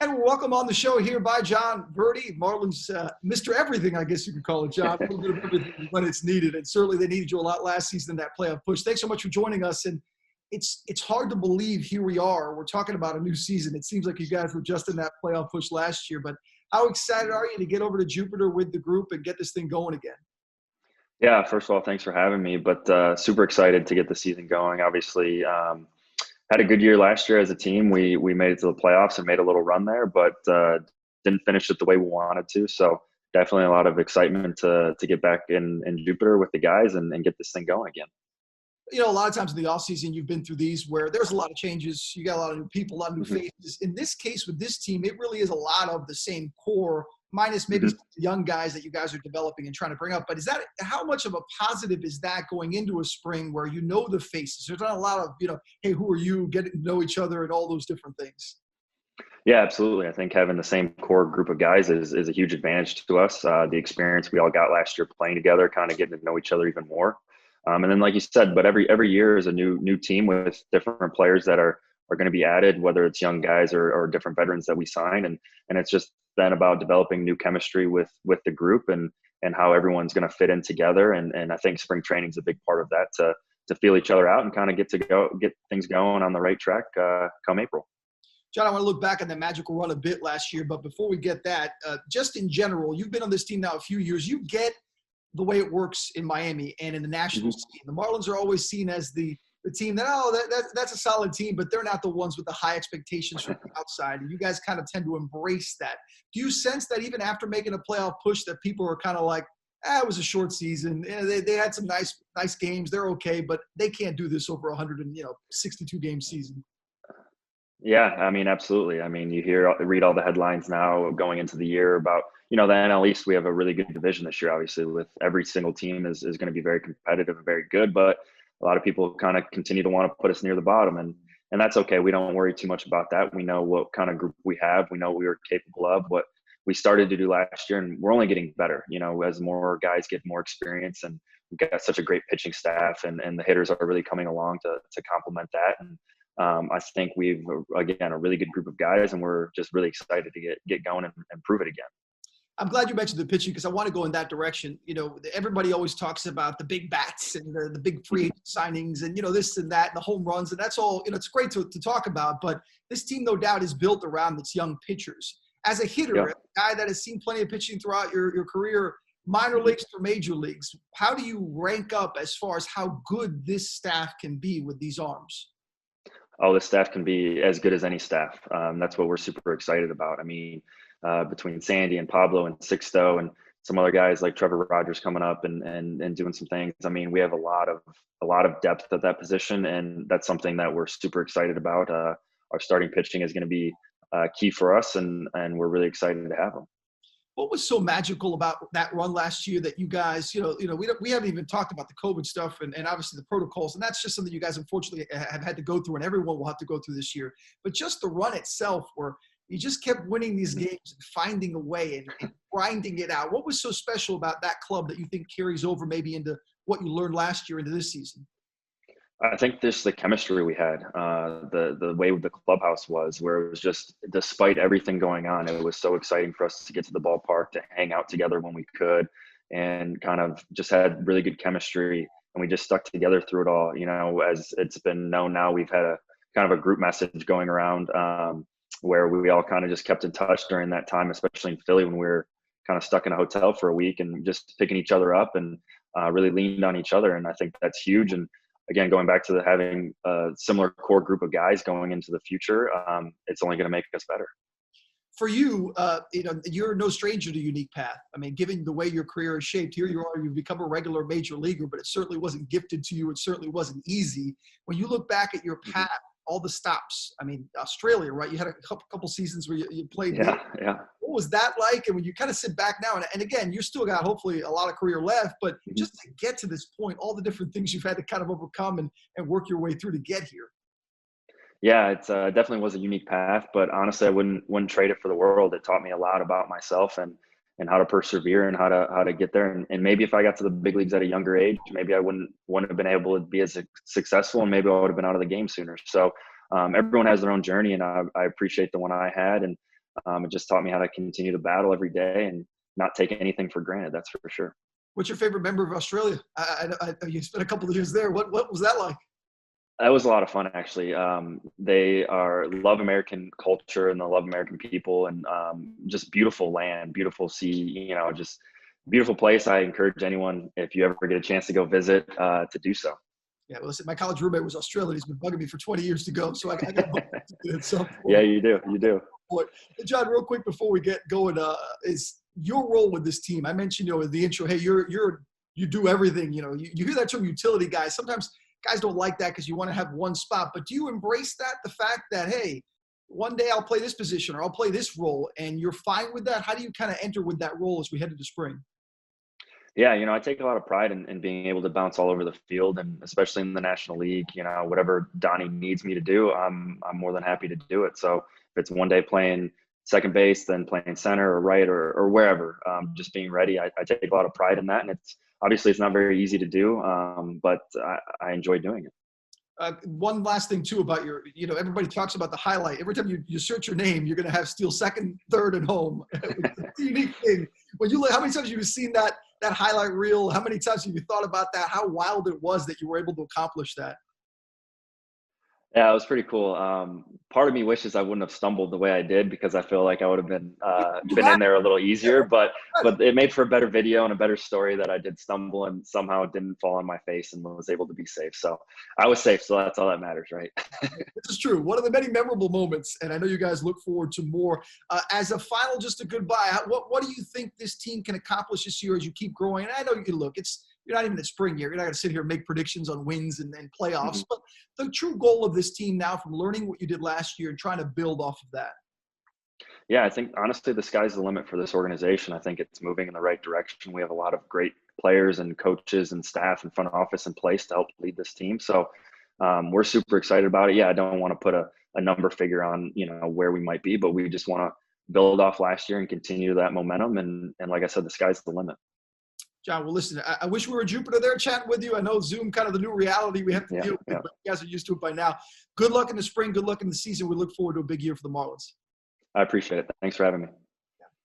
And we're welcome on the show here by Jon Berti, Marlins Mr. Everything, I guess you could call it, John. A little bit of everything when it's needed. And certainly they needed you a lot last season in that playoff push. Thanks so much for joining us. And it's hard to believe here we are. We're talking about a new season. It seems like you guys were just in that playoff push last year. But how excited are you to get over to Jupiter with the group and get this thing going again? Yeah, first of all, thanks for having me. But super excited to get the season going. Obviously, had a good year last year as a team. We made it to the playoffs and made a little run there, but didn't finish it the way we wanted to. So definitely a lot of excitement to get back in Jupiter with the guys and get this thing going again. You know, a lot of times in the offseason, you've been through these where there's a lot of changes. You got a lot of new people, a lot of new faces. In this case with this team, it really is a lot of the same core, minus maybe some young guys that you guys are developing and trying to bring up. But how much of a positive is that going into a spring where you know the faces? There's not a lot of, hey, who are you, getting to know each other and all those different things. Yeah, absolutely. I think having the same core group of guys is a huge advantage to us. The experience we all got last year playing together, kind of getting to know each other even more. And then, like you said, but every year is a new team with different players that are going to be added, whether it's young guys or different veterans that we sign. And it's just then about developing new chemistry with the group and how everyone's going to fit in together. And I think spring training is a big part of that to feel each other out and kind of get things going on the right track come April. John, I want to look back on that magical run a bit last year, but before we get that, just in general, you've been on this team now a few years. You get the way it works in Miami and in the national scene. The Marlins are always seen as the team that's a solid team, but they're not the ones with the high expectations from the outside. And you guys kind of tend to embrace that. Do you sense that even after making a playoff push that people are kind of like, it was a short season. They had some nice games. They're okay, but they can't do this over 162 game season. Yeah, I mean, absolutely. I mean, read all the headlines now going into the year about, the NL East. We have a really good division this year, obviously, with every single team is going to be very competitive and very good, but a lot of people kind of continue to want to put us near the bottom, and that's okay. We don't worry too much about that. We know what kind of group we have. We know what we were capable of, what we started to do last year, and we're only getting better, as more guys get more experience, and we've got such a great pitching staff, and the hitters are really coming along to complement that. And I think we've, again, a really good group of guys, and we're just really excited to get going and prove it again. I'm glad you mentioned the pitching because I want to go in that direction. Everybody always talks about the big bats and the big free agent signings and, this and that and the home runs. And that's all, it's great to talk about. But this team, no doubt, is built around its young pitchers. As a hitter, a guy that has seen plenty of pitching throughout your career, minor leagues or major leagues, how do you rank up as far as how good this staff can be with these arms? Oh, the staff can be as good as any staff. That's what we're super excited about. I mean, between Sandy and Pablo and Sixto and some other guys like Trevor Rogers coming up and doing some things. I mean, we have a lot of depth at that position, and that's something that we're super excited about. Our starting pitching is going to be key for us, and we're really excited to have them. What was so magical about that run last year that you guys, we haven't even talked about the COVID stuff and obviously the protocols, and that's just something you guys unfortunately have had to go through, and everyone will have to go through this year. But just the run itself, where you just kept winning these games and finding a way and grinding it out. What was so special about that club that you think carries over maybe into what you learned last year into this season? I think just the chemistry we had, the way the clubhouse was, where it was just, despite everything going on, it was so exciting for us to get to the ballpark, to hang out together when we could, and kind of just had really good chemistry. And we just stuck together through it all. As it's been known now, we've had a kind of a group message going around where we all kind of just kept in touch during that time, especially in Philly when we were kind of stuck in a hotel for a week and just picking each other up and really leaned on each other. And I think that's huge. And again, going back to having a similar core group of guys going into the future, it's only going to make us better. For you, you're no stranger to unique path. I mean, given the way your career is shaped, here you are, you've become a regular major leaguer, but it certainly wasn't gifted to you. It certainly wasn't easy. When you look back at your path, all the stops, I mean, Australia, right? You had a couple seasons where you played. Yeah. What was that like? And when you kind of sit back now, and again, you still got hopefully a lot of career left, but just to get to this point, all the different things you've had to kind of overcome and work your way through to get here. Yeah, it definitely was a unique path, but honestly, I wouldn't trade it for the world. It taught me a lot about myself and how to persevere and how to get there. And maybe if I got to the big leagues at a younger age, maybe I wouldn't have been able to be as successful, and maybe I would have been out of the game sooner. So everyone has their own journey, and I appreciate the one I had. And It just taught me how to continue to battle every day and not take anything for granted. That's for sure. What's your favorite member of Australia? You spent a couple of years there. What was that like? That was a lot of fun, actually. They love American culture and they love American people, and just beautiful land, beautiful sea. Just beautiful place. I encourage anyone, if you ever get a chance to go visit, to do so. Yeah, well, listen, my college roommate was Australian. He's been bugging me for 20 years to go, so I got to book it at some point. Yeah, you do. Hey, Jon, real quick before we get going, is your role with this team? I mentioned, in the intro, hey, you do everything. You hear that term utility guys. Sometimes guys don't like that because you want to have one spot. But do you embrace that, the fact that, hey, one day I'll play this position or I'll play this role, and you're fine with that? How do you kind of enter with that role as we head into spring? Yeah, I take a lot of pride in being able to bounce all over the field, and especially in the National League. Whatever Donnie needs me to do, I'm more than happy to do it. So if it's one day playing second base, then playing center or right or wherever, just being ready, I take a lot of pride in that. And it's not very easy to do, but I enjoy doing it. One last thing too about everybody talks about the highlight. Every time you search your name, you're going to have steal second, third, and home. It's a unique thing. How many times have you seen that highlight reel? How many times have you thought about that? How wild it was that you were able to accomplish that? Yeah, it was pretty cool. Part of me wishes I wouldn't have stumbled the way I did, because I feel like I would have been in there a little easier. But it made for a better video and a better story that I did stumble and somehow it didn't fall on my face and was able to be safe. So I was safe. So that's all that matters, right? This is true. One of the many memorable moments, and I know you guys look forward to more. As a final, just a goodbye, what do you think this team can accomplish this year as you keep growing? And I know you're not even in spring yet. You're not going to sit here and make predictions on wins and playoffs. But the true goal of this team now, from learning what you did last year and trying to build off of that. Yeah, I think honestly the sky's the limit for this organization. I think it's moving in the right direction. We have a lot of great players and coaches and staff and front office in place to help lead this team. So we're super excited about it. Yeah, I don't want to put a number figure on where we might be, but we just want to build off last year and continue that momentum. And like I said, the sky's the limit. Jon, well, listen, I wish we were in Jupiter there chatting with you. I know Zoom, kind of the new reality we have to deal with, but you guys are used to it by now. Good luck in the spring. Good luck in the season. We look forward to a big year for the Marlins. I appreciate it. Thanks for having me.